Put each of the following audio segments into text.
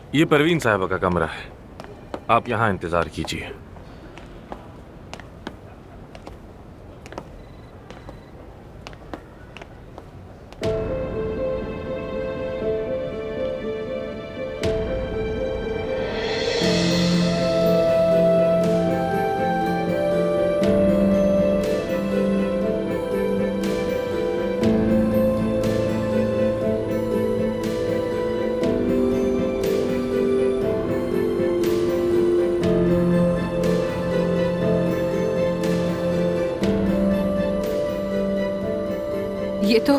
ये परवीन साहबा का कमरा है, आप यहाँ इंतजार कीजिए। ये तो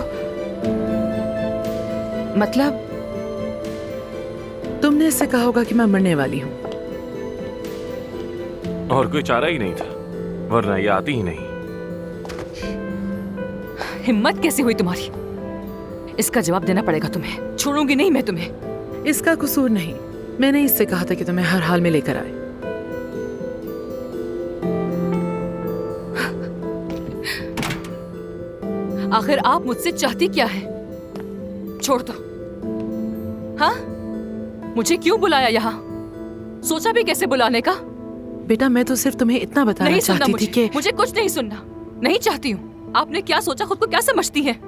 मतलब तुमने इससे कहा होगा कि मैं मरने वाली हूँ। और कोई चारा ही नहीं था, वरना ये आती ही नहीं। हिम्मत कैसी हुई तुम्हारी? इसका जवाब देना पड़ेगा तुम्हें। छोड़ूंगी नहीं मैं तुम्हें। इसका कसूर नहीं, मैंने इससे कहा था कि तुम्हें हर हाल में लेकर आए। आखिर आप मुझसे चाहती क्या है? छोड़ दो। हाँ, मुझे क्यों बुलाया यहाँ? सोचा भी कैसे बुलाने का? बेटा मैं तो सिर्फ तुम्हें इतना बताना नहीं सुनना चाहती थी कि मुझे कुछ नहीं सुनना। नहीं चाहती हूँ। आपने क्या सोचा, खुद को क्या समझती है?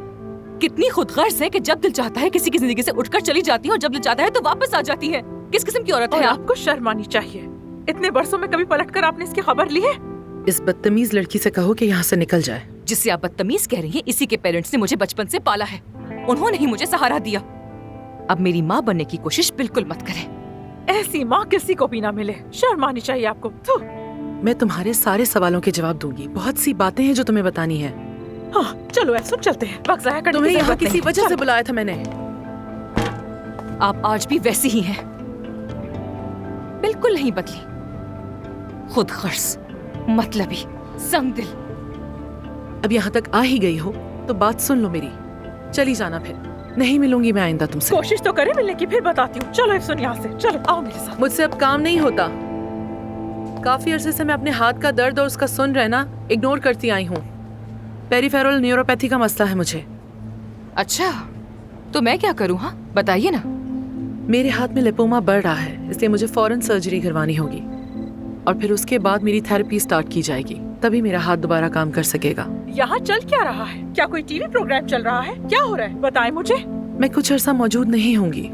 कितनी खुदगर्ज है कि जब दिल चाहता है किसी की जिंदगी से उठकर चली जाती है और जब दिल चाहता है तो वापस आ जाती है। किस किस्म की औरत है आप? आपको शर्म आनी चाहिए। इतने बरसों में कभी पलटकर आपने इसकी खबर ली है? इस बदतमीज लड़की से कहो कि यहाँ से निकल जाए। जिससे आप बदतमीज कह रही हैं, इसी के पेरेंट्स ने मुझे बचपन से पाला है। उन्होंने ही मुझे सहारा दिया। अब मेरी माँ बनने की कोशिश बिल्कुल मत करें। ऐसी माँ किसी को भी ना मिले। शर्म आनी चाहिए आपको। थू। मैं तुम्हारे सारे सवालों के जवाब दूंगी। बहुत सी बातें हैं जो तुम्हें बतानी है। हाँ, चलो ऐसा चलते हैं। वक्त जाया करने तुम्हें की यहाँ जरूरत किसी नहीं। वजह से चलो। बुलाया था मैंने। आप आज भी वैसी ही हैं। बिल्कुल नहीं बदली। खुदगर्ज, मतलबी, संगदिल। अब यहाँ तक आ ही गई हो तो बात सुन लो मेरी। चली जाना फिर। नहीं मिलूंगी मैं आइंदा तुमसे। कोशिश तो करें मिलने की, फिर बताती हूँ। चलो सुन यहाँ से। चलो आओ मेरे साथ। मुझसे अब काम नहीं होता। काफी अरसे से मैं अपने हाथ का दर्द और उसका सुन रहना इग्नोर करती आई हूँ। पेरिफेरल न्यूरोपैथी का मसला है मुझे। अच्छा, तो मैं क्या करूँ? हाँ बताइए ना। मेरे हाथ में लिपोमा बढ़ रहा है, इसलिए मुझे फौरन सर्जरी करवानी होगी और फिर उसके बाद मेरी थेरेपी स्टार्ट की जाएगी। तभी मेरा हाथ दोबारा काम कर सकेगा। यहाँ चल क्या रहा है? क्या कोई टीवी प्रोग्राम चल रहा है? क्या हो रहा है? बताएं मुझे। मैं कुछ अर्सा मौजूद नहीं होंगी,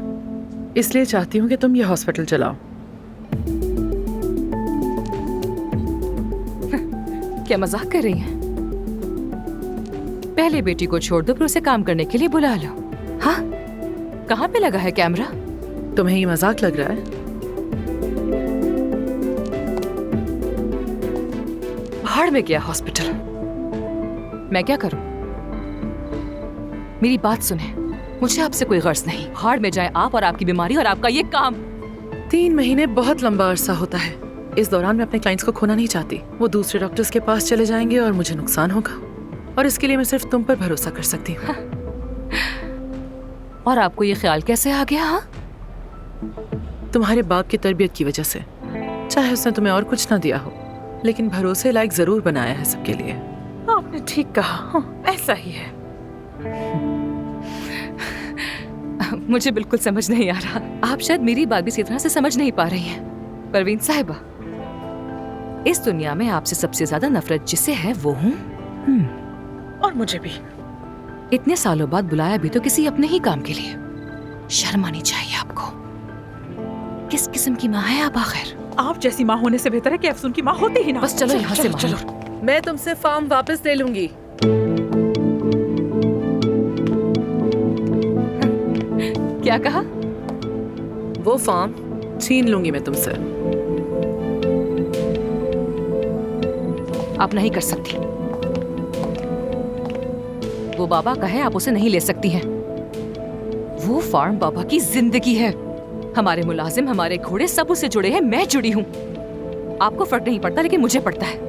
इसलिए चाहती हूँ कि तुम ये हॉस्पिटल चलाओ। क्या मजाक कर रही हैं? पहले बेटी को छोड़ दो, फिर उसे काम करने के लिए बुला लो। हाँ, कहाँ पे लगा है कैमरा? तुम्हें ये मजाक लग रहा है? भाड़ में गया हॉस्पिटल। मैं क्या करूं? मेरी बात सुने, मुझे आपसे कोई गर्ज नहीं। भाड़ में जाए आप और आपकी बीमारी और आपका ये काम। 3 महीने बहुत लंबा अरसा होता है। इस दौरान मैं अपने क्लाइंट्स को खोना नहीं चाहती। वो दूसरे डॉक्टर्स के पास चले जाएंगे और मुझे नुकसान होगा, और इसके लिए मैं सिर्फ तुम पर भरोसा कर सकती हूँ। और आपको ये ख्याल कैसे आ गया? हाँ, तुम्हारे बाप की तरबियत की वजह से। चाहे उसने तुम्हें और कुछ ना दिया हो, लेकिन भरोसे लायक जरूर बनाया है सबके लिए। आपने ठीक कहा। हाँ, ऐसा ही है। मुझे बिल्कुल समझ नहीं आ रहा। आप शायद मेरी बात भी इसी तरह से समझ नहीं पा रही हैं। परवीन साहिबा, इस दुनिया में आपसे सबसे ज्यादा नफरत जिसे है वो हूँ। और मुझे भी। इतने सालों बाद बुलाया भी तो किसी अपने ही काम के लिए। शर्म आनी चाहिए आपको। किस किस्म की माँ है आप आखिर? आप जैसी माँ होने से बेहतर है कि अफसून की माँ होती ही ना। बस चलो यहाँ से चलो। मैं तुमसे फार्म वापस ले लूंगी। क्या कहा? वो फार्म छीन लूंगी मैं तुमसे। आप नहीं कर सकती। वो बाबा का है, आप उसे नहीं ले सकती हैं। वो फार्म बाबा की जिंदगी है। हमारे मुलाजिम, हमारे घोड़े सब उससे जुड़े हैं। मैं जुड़ी हूँ। आपको फर्क नहीं पड़ता, लेकिन मुझे पड़ता है।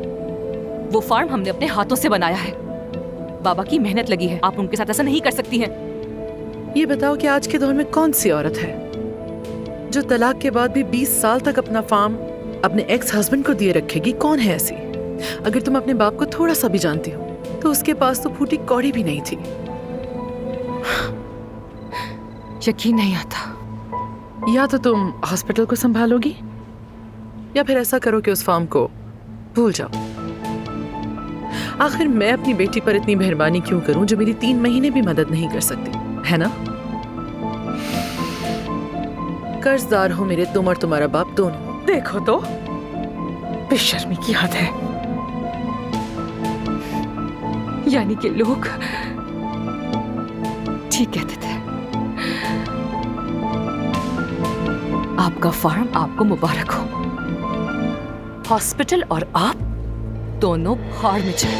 वो फार्म हमने अपने हाथों से बनाया है। बाबा की मेहनत लगी है। आप उनके साथ ऐसा नहीं कर सकती हैं। ये बताओ कि आज के दौर में कौन सी औरत है जो तलाक के बाद भी 20 साल तक अपना फार्म अपने एक्स हस्बैंड को दिए रखेगी? कौन है ऐसी? अगर तुम अपने बाप को थोड़ा सा भी जानती हो तो उसके पास तो फूटी कौड़ी भी नहीं थी। यकीन नहीं आता। या तो तुम हॉस्पिटल को संभालोगी या फिर ऐसा करो कि उस फार्म को भूल जाओ। आखिर मैं अपनी बेटी पर इतनी मेहरबानी क्यों करूं जो मेरी 3 महीने भी मदद नहीं कर सकती, है ना? कर्जदार हो मेरे तुम और तुम्हारा बाप दोनों। देखो तो बेशर्मी की हद है। यानी कि लोग ठीक कहते थे। आपका फार्म आपको मुबारक हो। हॉस्पिटल और आप दोनों भाड़ में चले।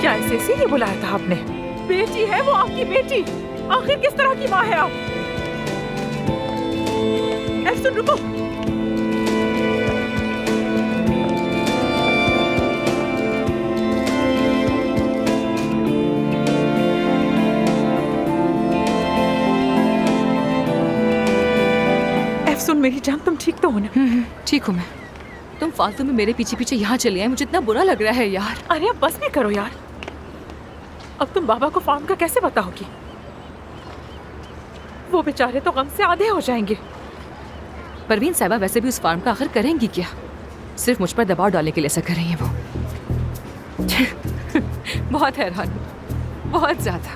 क्या इसे इसीलिए बुलाया था आपने? बेटी है वो आपकी बेटी। आखिर किस तरह की माँ है आप? एफसून रुको। एफसून मेरी जान, तुम ठीक तो हो ना? ठीक हूँ मैं। तुम फालतू में मेरे पीछे पीछे यहाँ चले आए, मुझे इतना बुरा लग रहा है यार। अरे अब बस भी करो यार। अब तुम बाबा को फार्म का कैसे बताओगी? वो बेचारे तो गम से आधे हो जाएंगे। परवीन साहिबा वैसे भी उस फार्म का आखिर करेंगी क्या? सिर्फ मुझ पर दबाव डालने के लिए ऐसा कर रही हैं वो। बहुत हैरान हूँ, बहुत ज्यादा।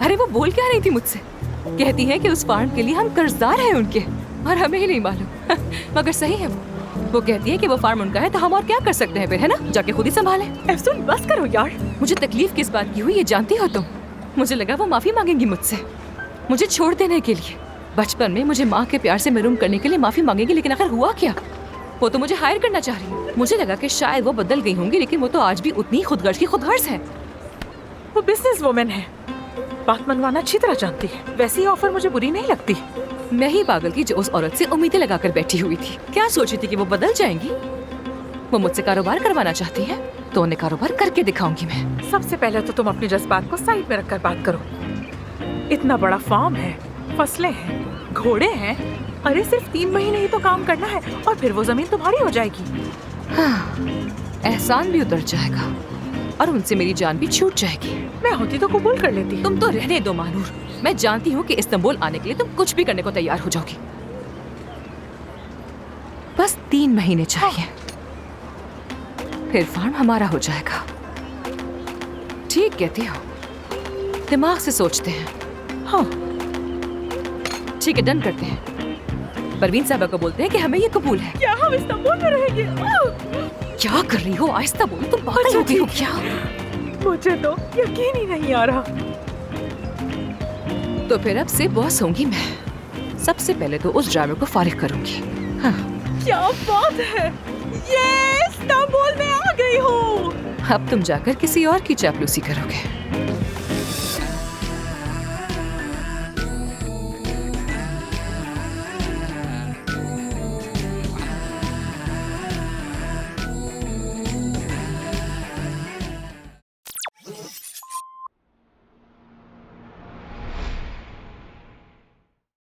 अरे वो बोल क्या रही थी मुझसे? कहती है कि उस फार्म के लिए हम कर्जदार हैं उनके और हमें ही नहीं मालूम। मगर सही है वो कहती है कि वो फार्म उनका है तो हम और क्या कर सकते हैं फिर, है ना? जाके खुद ही संभालें। एफसून बस करो यार। मुझे तकलीफ किस बात की हुई ये जानती हो तुम? मुझे लगा वो माफी मांगेंगी मुझसे, मुझे छोड़ देने के लिए। बचपन में मुझे माँ के प्यार से महरूम करने के लिए माफी मांगेगी, लेकिन आखिर हुआ क्या? वो तो मुझे हायर करना चाह रही है। मुझे लगा कि शायद वो बदल गई होंगी, लेकिन वो तो आज भी उतनी खुदगर्ज की खुदगर्ज है। वो बिजनेस वुमेन है, बात मनवाना अच्छी तरह जानती है। वैसे ही ऑफर मुझे बुरी नहीं लगती। मैं ही पागल थी जो उस औरत से उम्मीदें लगाकर बैठी हुई थी। क्या सोची थी कि वो बदल जाएंगी? वो मुझसे कारोबार करवाना चाहती है तो उन्हें कारोबार करके दिखाऊंगी मैं। सबसे पहले तो तुम अपने जज्बात को साइड में रखकर बात करो। इतना बड़ा फार्म है, फसलें हैं, घोड़े हैं। अरे सिर्फ 3 महीने ही तो काम करना है और फिर वो जमीन तुम्हारी हो जाएगी। हाँ, एहसान भी उतर जाएगा और उनसे मेरी जान भी छूट जाएगी। मैं होती तो कबूल कर लेती। तुम तो रहने दो मानूर। मैं जानती हूँ कि इस्तांबुल आने के लिए तुम कुछ भी करने को तैयार हो जाओगी। बस 3 महीने चाहिए, फिर फार्म हमारा हो जाएगा। ठीक कहती हो, दिमाग से सोचते हैं। हाँ ठीक है, डन करते हैं। परवीन साहबा को बोलते हैं कि हमें ये कबूल है। क्या हम इस्तांबुल में रहेंगे? क्या कर रही हो आहिस्ता बोलो, तुम पागल हो गई हो क्या? मुझे तो यकीन ही नहीं आ रहा। तो फिर अब से बॉस होंगी मैं। सबसे पहले तो उस ड्राइवर को फारिग करूंगी। हाँ। क्या बात है, ये इस्तांबुल में आ गई हूँ। अब तुम जाकर किसी और की चापलूसी करोगे।